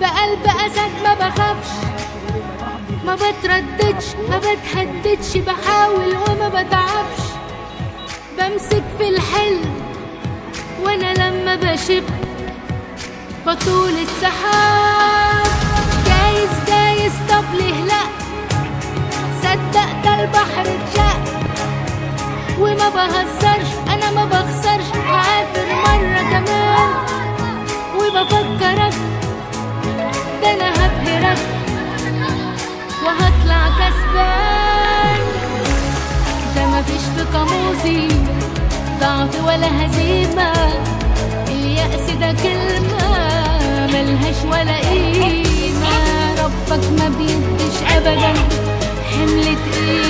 بقلب اسد ما بخافش، ما بترددش ما بتهددش، بحاول وما بتعبش، بمسك في الحلم وانا لما بشب بطول السحاب. جايز طب ليه لا، صدق ده البحر اتشق، وما بهزرش انا ما بخسرش، هعافر مرة كمان وبفكرك، ده انا هبهرك وهطلع كسبان. ده مفيش في قاموسي ضعف ولا هزيمة، اليأس ده كلمة ملهاش ولا قيمة. ربك ما بيديش أبدا حمل تقيل